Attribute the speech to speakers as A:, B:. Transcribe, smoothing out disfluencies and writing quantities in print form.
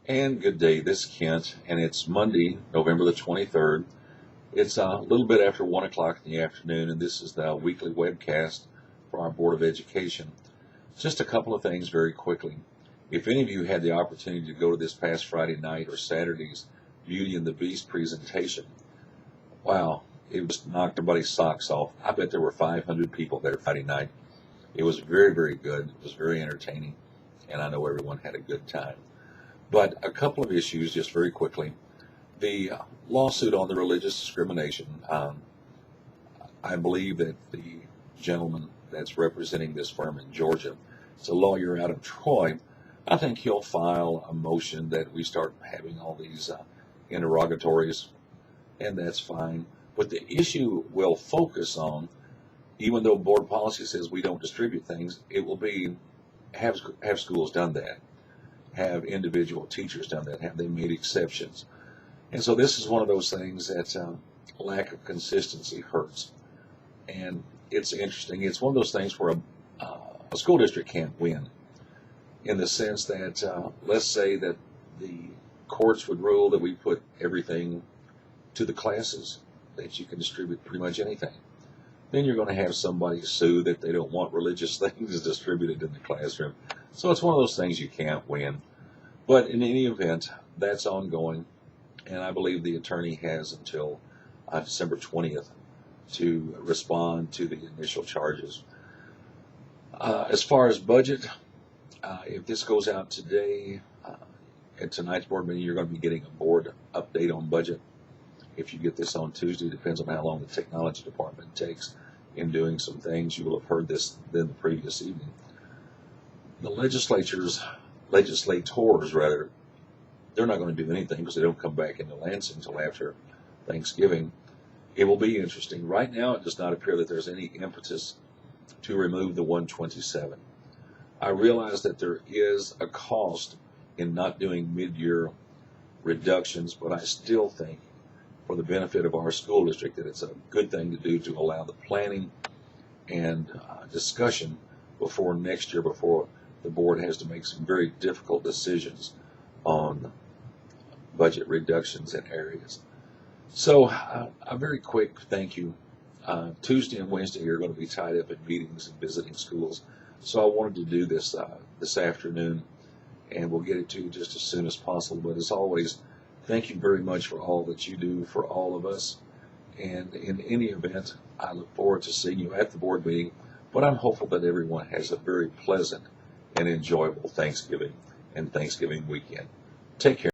A: And good day, this is Kent, and it's Monday, November the 23rd. It's a little bit after 1 o'clock in the afternoon, and this is the weekly webcast for our Board of Education. Just a couple of things very quickly. If any of you had the opportunity to go to this past Friday night or Saturday's Beauty and the Beast presentation, wow, it just knocked everybody's socks off. I bet there were 500 people there Friday night. It was very, very good. It was very entertaining, and I know everyone had a good time. But a couple of issues, just very quickly. The lawsuit on the religious discrimination, I believe that the gentleman that's representing this firm in Georgia, it's a lawyer out of Troy. I think he'll file a motion that we start having all these interrogatories, and that's fine. But the issue we'll focus on, even though board policy says we don't distribute things, it will be have schools done that? Have individual teachers done that? Have they made exceptions? And so this is one of those things that lack of consistency hurts. And it's interesting. It's one of those things where a school district can't win, in the sense that let's say that the courts would rule that we put everything to the classes, that you can distribute pretty much anything. Then you're going to have somebody sue that they don't want religious things distributed in the classroom. So it's one of those things you can't win. But in any event, that's ongoing, and I believe the attorney has until December 20th to respond to the initial charges. As far as budget, if this goes out today, at tonight's board meeting, you're going to be getting a board update on budget. If you get this on Tuesday, depends on how long the technology department takes in doing some things. You will have heard this then the previous evening. The legislators, they're not going to do anything because they don't come back into Lansing until after Thanksgiving. It will be interesting. Right now, it does not appear that there's any impetus to remove the 127. I realize that there is a cost in not doing mid-year reductions, but I still think, for the benefit of our school district, that it's a good thing to do to allow the planning and discussion before next year, before the board has to make some very difficult decisions on budget reductions in areas. So a very quick thank you. Tuesday and Wednesday are going to be tied up in meetings and visiting schools, so I wanted to do this this afternoon, and we'll get it to you just as soon as possible. But as always, thank you very much for all that you do for all of us. And in any event, I look forward to seeing you at the board meeting, but I'm hopeful that everyone has a very pleasant and enjoyable Thanksgiving and Thanksgiving weekend. Take care.